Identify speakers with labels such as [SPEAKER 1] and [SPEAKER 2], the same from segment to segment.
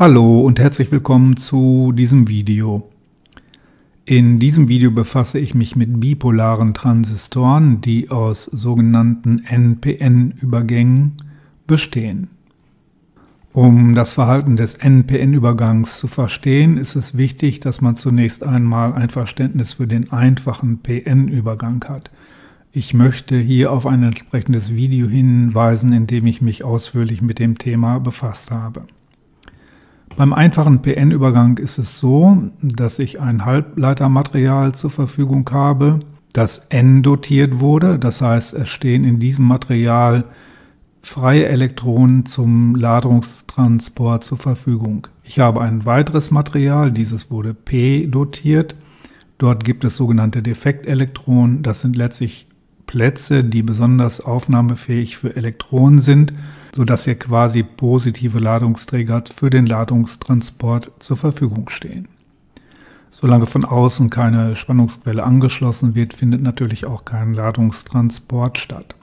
[SPEAKER 1] Hallo und herzlich willkommen zu diesem Video. In diesem Video befasse ich mich mit bipolaren Transistoren, die aus sogenannten NPN-Übergängen bestehen. Um das Verhalten des NPN-Übergangs zu verstehen, ist es wichtig, dass man zunächst einmal ein Verständnis für den einfachen PN-Übergang hat. Ich möchte hier auf ein entsprechendes Video hinweisen, in dem ich mich ausführlich mit dem Thema befasst habe. Beim einfachen PN-Übergang ist es so, dass ich ein Halbleitermaterial zur Verfügung habe, das N-dotiert wurde. Das heißt, es stehen in diesem Material freie Elektronen zum Ladungstransport zur Verfügung. Ich habe ein weiteres Material, dieses wurde P-dotiert. Dort gibt es sogenannte Defektelektronen. Das sind letztlich Plätze, die besonders aufnahmefähig für Elektronen sind, sodass hier quasi positive Ladungsträger für den Ladungstransport zur Verfügung stehen. Solange von außen keine Spannungsquelle angeschlossen wird, findet natürlich auch kein Ladungstransport statt.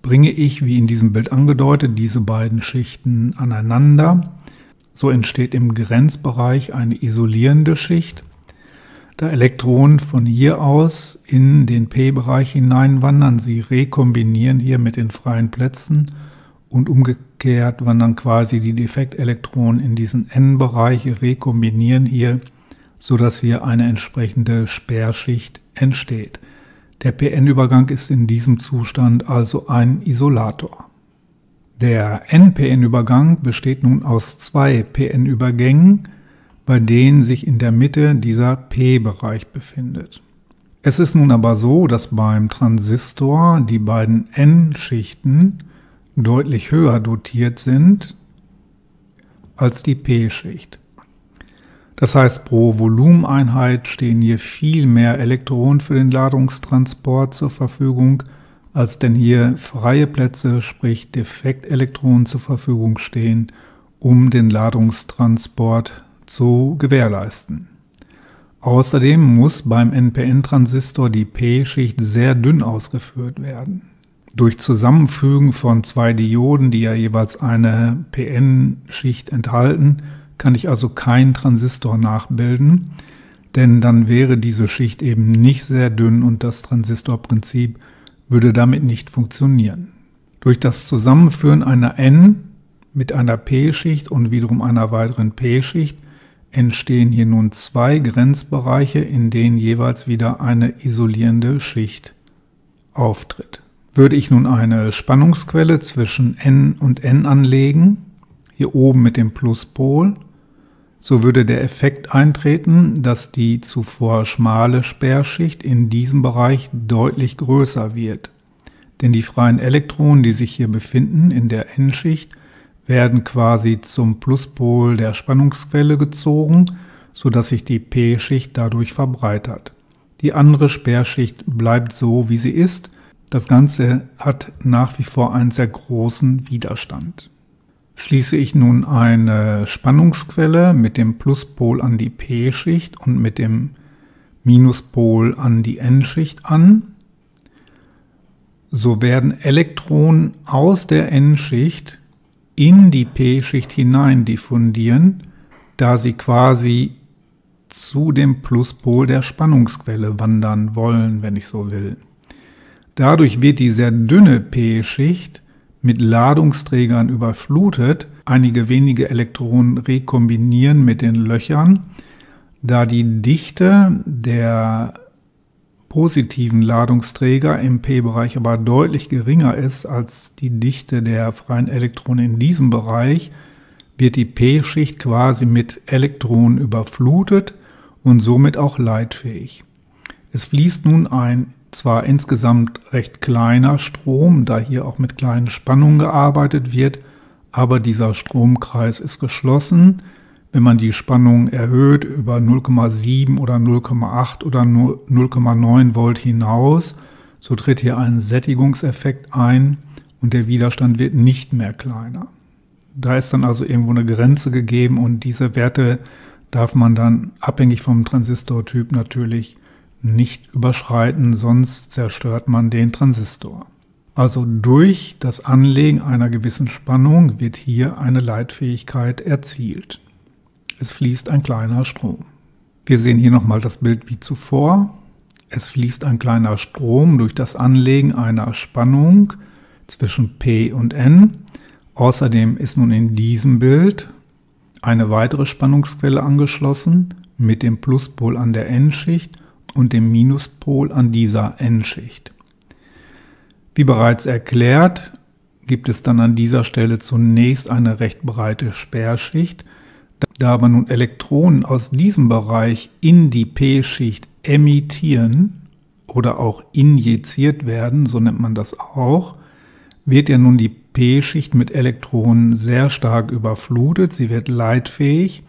[SPEAKER 1] Bringe ich, wie in diesem Bild angedeutet, diese beiden Schichten aneinander, so entsteht im Grenzbereich eine isolierende Schicht. Da Elektronen von hier aus in den P-Bereich hineinwandern, sie rekombinieren hier mit den freien Plätzen und umgekehrt wandern quasi die Defektelektronen in diesen N-Bereich, rekombinieren hier, sodass hier eine entsprechende Sperrschicht entsteht. Der PN-Übergang ist in diesem Zustand also ein Isolator. Der NPN-Übergang besteht nun aus zwei PN-Übergängen, bei denen sich in der Mitte dieser P-Bereich befindet. Es ist nun aber so, dass beim Transistor die beiden N-Schichten deutlich höher dotiert sind als die P-Schicht. Das heißt, pro Volumeneinheit stehen hier viel mehr Elektronen für den Ladungstransport zur Verfügung, als denn hier freie Plätze, sprich Defektelektronen zur Verfügung stehen, um den Ladungstransport zu gewährleisten. Außerdem muss beim NPN-Transistor die P-Schicht sehr dünn ausgeführt werden. Durch Zusammenfügen von zwei Dioden, die ja jeweils eine PN-Schicht enthalten, kann ich also keinen Transistor nachbilden, denn dann wäre diese Schicht eben nicht sehr dünn und das Transistorprinzip würde damit nicht funktionieren. Durch das Zusammenführen einer N mit einer P-Schicht und wiederum einer weiteren P-Schicht entstehen hier nun zwei Grenzbereiche, in denen jeweils wieder eine isolierende Schicht auftritt. Würde ich nun eine Spannungsquelle zwischen N und N anlegen, hier oben mit dem Pluspol, so würde der Effekt eintreten, dass die zuvor schmale Sperrschicht in diesem Bereich deutlich größer wird. Denn die freien Elektronen, die sich hier befinden in der N-Schicht, werden quasi zum Pluspol der Spannungsquelle gezogen, sodass sich die P-Schicht dadurch verbreitert. Die andere Sperrschicht bleibt so, wie sie ist. Das Ganze hat nach wie vor einen sehr großen Widerstand. Schließe ich nun eine Spannungsquelle mit dem Pluspol an die P-Schicht und mit dem Minuspol an die N-Schicht an, so werden Elektronen aus der N-Schicht in die P-Schicht hinein diffundieren, da sie quasi zu dem Pluspol der Spannungsquelle wandern wollen, wenn ich so will. Dadurch wird die sehr dünne P-Schicht mit Ladungsträgern überflutet. Einige wenige Elektronen rekombinieren mit den Löchern. Da die Dichte der positiven Ladungsträger im P-Bereich aber deutlich geringer ist als die Dichte der freien Elektronen in diesem Bereich, wird die P-Schicht quasi mit Elektronen überflutet und somit auch leitfähig. Es fließt nun ein zwar insgesamt recht kleiner Strom, da hier auch mit kleinen Spannungen gearbeitet wird, aber dieser Stromkreis ist geschlossen. Wenn man die Spannung erhöht über 0,7 oder 0,8 oder 0,9 Volt hinaus, so tritt hier ein Sättigungseffekt ein und der Widerstand wird nicht mehr kleiner. Da ist dann also irgendwo eine Grenze gegeben und diese Werte darf man dann abhängig vom Transistortyp natürlich nicht überschreiten, sonst zerstört man den Transistor. Also durch das Anlegen einer gewissen Spannung wird hier eine Leitfähigkeit erzielt. Es fließt ein kleiner Strom. Wir sehen hier nochmal das Bild wie zuvor. Es fließt ein kleiner Strom durch das Anlegen einer Spannung zwischen P und N. Außerdem ist nun in diesem Bild eine weitere Spannungsquelle angeschlossen mit dem Pluspol an der N-Schicht und dem Minuspol an dieser N-Schicht. Wie bereits erklärt, gibt es dann an dieser Stelle zunächst eine recht breite Sperrschicht. Da aber nun Elektronen aus diesem Bereich in die P-Schicht emittieren oder auch injiziert werden, so nennt man das auch, wird ja nun die P-Schicht mit Elektronen sehr stark überflutet. Sie wird leitfähig.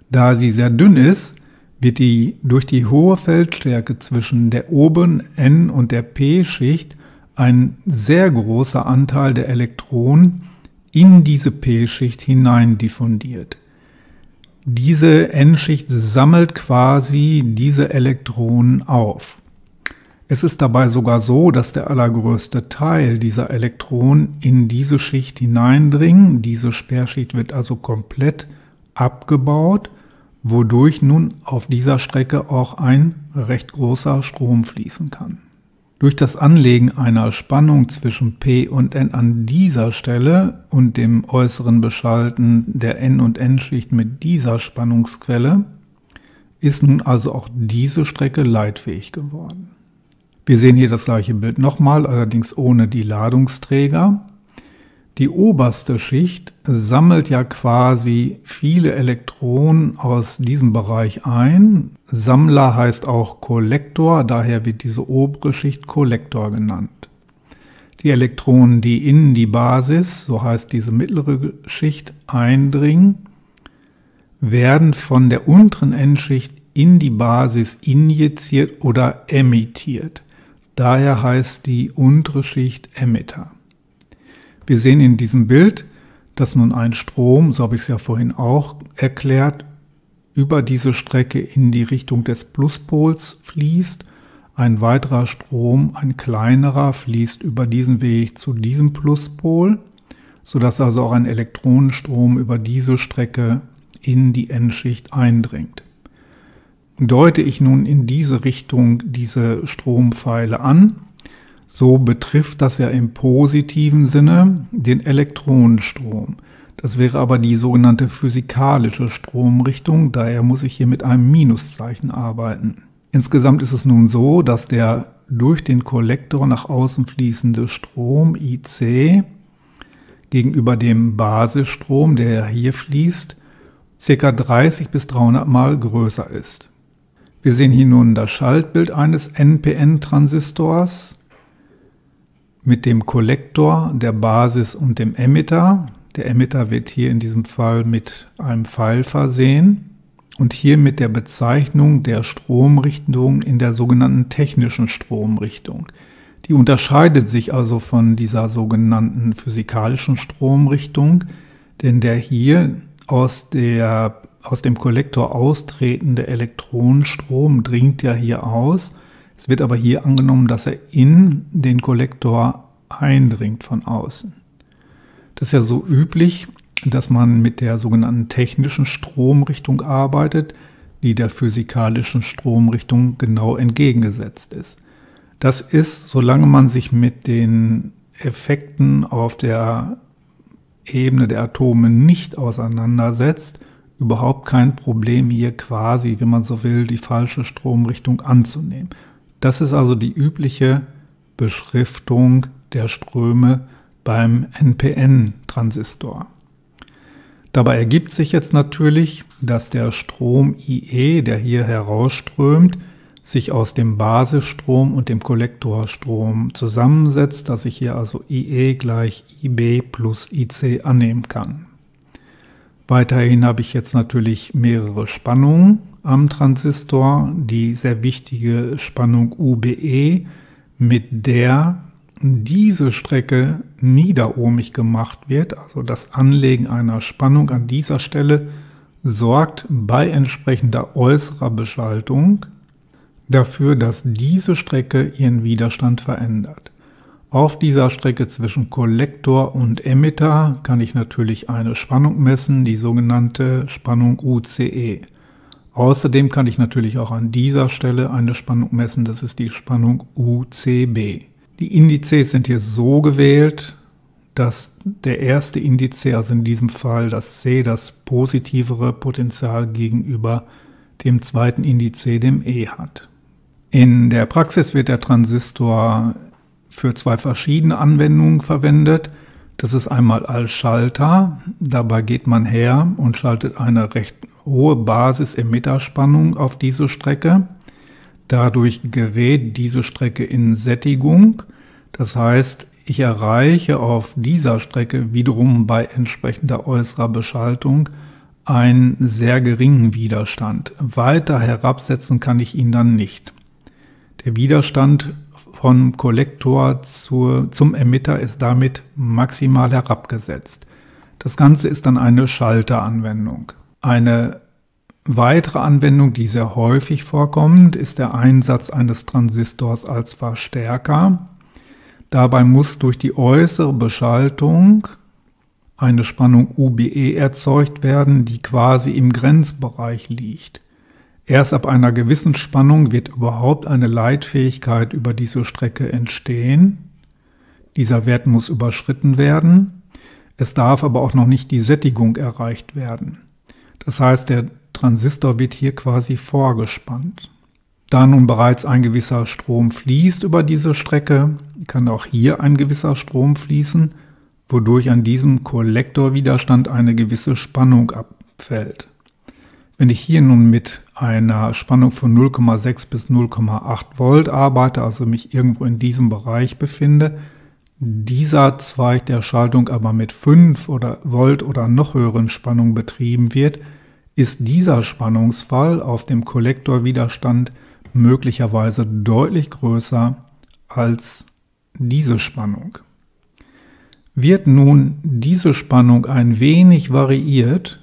[SPEAKER 1] Da sie sehr dünn ist, wird durch die hohe Feldstärke zwischen der oberen N- und der P-Schicht ein sehr großer Anteil der Elektronen in diese P-Schicht hinein diffundiert. Diese N-Schicht sammelt quasi diese Elektronen auf. Es ist dabei sogar so, dass der allergrößte Teil dieser Elektronen in diese Schicht hineindringen. Diese Sperrschicht wird also komplett abgebaut, wodurch nun auf dieser Strecke auch ein recht großer Strom fließen kann. Durch das Anlegen einer Spannung zwischen P und N an dieser Stelle und dem äußeren Beschalten der N- und N-Schicht mit dieser Spannungsquelle ist nun also auch diese Strecke leitfähig geworden. Wir sehen hier das gleiche Bild nochmal, allerdings ohne die Ladungsträger. Die oberste Schicht sammelt ja quasi viele Elektronen aus diesem Bereich ein. Sammler heißt auch Kollektor, daher wird diese obere Schicht Kollektor genannt. Die Elektronen, die in die Basis, so heißt diese mittlere Schicht, eindringen, werden von der unteren N-Schicht in die Basis injiziert oder emittiert. Daher heißt die untere Schicht Emitter. Wir sehen in diesem Bild, dass nun ein Strom, so habe ich es ja vorhin auch erklärt, über diese Strecke in die Richtung des Pluspols fließt. Ein weiterer Strom, ein kleinerer, fließt über diesen Weg zu diesem Pluspol, sodass also auch ein Elektronenstrom über diese Strecke in die N-Schicht eindringt. Deute ich nun in diese Richtung diese Strompfeile an, so betrifft das ja im positiven Sinne den Elektronenstrom. Das wäre aber die sogenannte physikalische Stromrichtung, daher muss ich hier mit einem Minuszeichen arbeiten. Insgesamt ist es nun so, dass der durch den Kollektor nach außen fließende Strom IC gegenüber dem Basisstrom, der hier fließt, ca. 30 bis 300 Mal größer ist. Wir sehen hier nun das Schaltbild eines NPN-Transistors mit dem Kollektor, der Basis und dem Emitter. Der Emitter wird hier in diesem Fall mit einem Pfeil versehen und hier mit der Bezeichnung der Stromrichtung in der sogenannten technischen Stromrichtung. Die unterscheidet sich also von dieser sogenannten physikalischen Stromrichtung, denn der hier aus dem Kollektor austretende Elektronenstrom dringt ja hier aus. Es wird aber hier angenommen, dass er in den Kollektor eindringt von außen. Das ist ja so üblich, dass man mit der sogenannten technischen Stromrichtung arbeitet, die der physikalischen Stromrichtung genau entgegengesetzt ist. Das ist, solange man sich mit den Effekten auf der Ebene der Atome nicht auseinandersetzt, überhaupt kein Problem, hier quasi, wenn man so will, die falsche Stromrichtung anzunehmen. Das ist also die übliche Beschriftung der Ströme beim NPN-Transistor. Dabei ergibt sich jetzt natürlich, dass der Strom IE, der hier herausströmt, sich aus dem Basisstrom und dem Kollektorstrom zusammensetzt, dass ich hier also IE gleich IB plus IC annehmen kann. Weiterhin habe ich jetzt natürlich mehrere Spannungen am Transistor, die sehr wichtige Spannung UBE, mit der diese Strecke niederohmig gemacht wird, also das Anlegen einer Spannung an dieser Stelle sorgt bei entsprechender äußerer Beschaltung dafür, dass diese Strecke ihren Widerstand verändert. Auf dieser Strecke zwischen Kollektor und Emitter kann ich natürlich eine Spannung messen, die sogenannte Spannung UCE. Außerdem kann ich natürlich auch an dieser Stelle eine Spannung messen, das ist die Spannung UCB. Die Indizes sind hier so gewählt, dass der erste Indiz, also in diesem Fall das C, das positivere Potential gegenüber dem zweiten Indiz, dem E, hat. In der Praxis wird der Transistor für zwei verschiedene Anwendungen verwendet. Das ist einmal als Schalter. Dabei geht man her und schaltet eine recht hohe Basis-Emitterspannung auf diese Strecke. Dadurch gerät diese Strecke in Sättigung. Das heißt, ich erreiche auf dieser Strecke wiederum bei entsprechender äußerer Beschaltung einen sehr geringen Widerstand. Weiter herabsetzen kann ich ihn dann nicht. Der Widerstand vom Kollektor zum Emitter ist damit maximal herabgesetzt. Das Ganze ist dann eine Schalteranwendung. Eine weitere Anwendung, die sehr häufig vorkommt, ist der Einsatz eines Transistors als Verstärker. Dabei muss durch die äußere Beschaltung eine Spannung UBE erzeugt werden, die quasi im Grenzbereich liegt. Erst ab einer gewissen Spannung wird überhaupt eine Leitfähigkeit über diese Strecke entstehen. Dieser Wert muss überschritten werden. Es darf aber auch noch nicht die Sättigung erreicht werden. Das heißt, der Transistor wird hier quasi vorgespannt. Da nun bereits ein gewisser Strom fließt über diese Strecke, kann auch hier ein gewisser Strom fließen, wodurch an diesem Kollektorwiderstand eine gewisse Spannung abfällt. Wenn ich hier nun mit einer Spannung von 0,6 bis 0,8 Volt arbeite, also mich irgendwo in diesem Bereich befinde, dieser Zweig der Schaltung aber mit 5 Volt oder noch höheren Spannungen betrieben wird, ist dieser Spannungsfall auf dem Kollektorwiderstand möglicherweise deutlich größer als diese Spannung. Wird nun diese Spannung ein wenig variiert,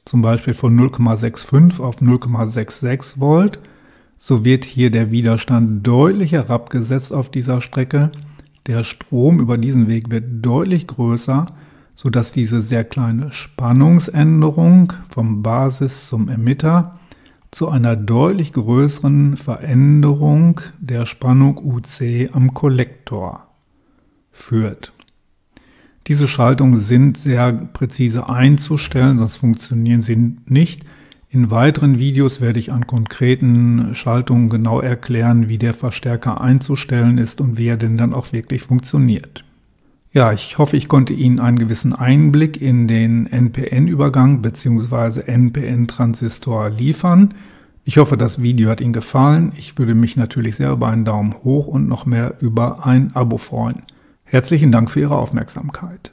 [SPEAKER 1] zum Beispiel von 0,65 auf 0,66 Volt, so wird hier der Widerstand deutlich herabgesetzt auf dieser Strecke. Der Strom über diesen Weg wird deutlich größer, sodass diese sehr kleine Spannungsänderung vom Basis zum Emitter zu einer deutlich größeren Veränderung der Spannung UC am Kollektor führt. Diese Schaltungen sind sehr präzise einzustellen, sonst funktionieren sie nicht. In weiteren Videos werde ich an konkreten Schaltungen genau erklären, wie der Verstärker einzustellen ist und wie er denn dann auch wirklich funktioniert. Ja, ich hoffe, ich konnte Ihnen einen gewissen Einblick in den NPN-Übergang bzw. NPN-Transistor liefern. Ich hoffe, das Video hat Ihnen gefallen. Ich würde mich natürlich sehr über einen Daumen hoch und noch mehr über ein Abo freuen. Herzlichen Dank für Ihre Aufmerksamkeit.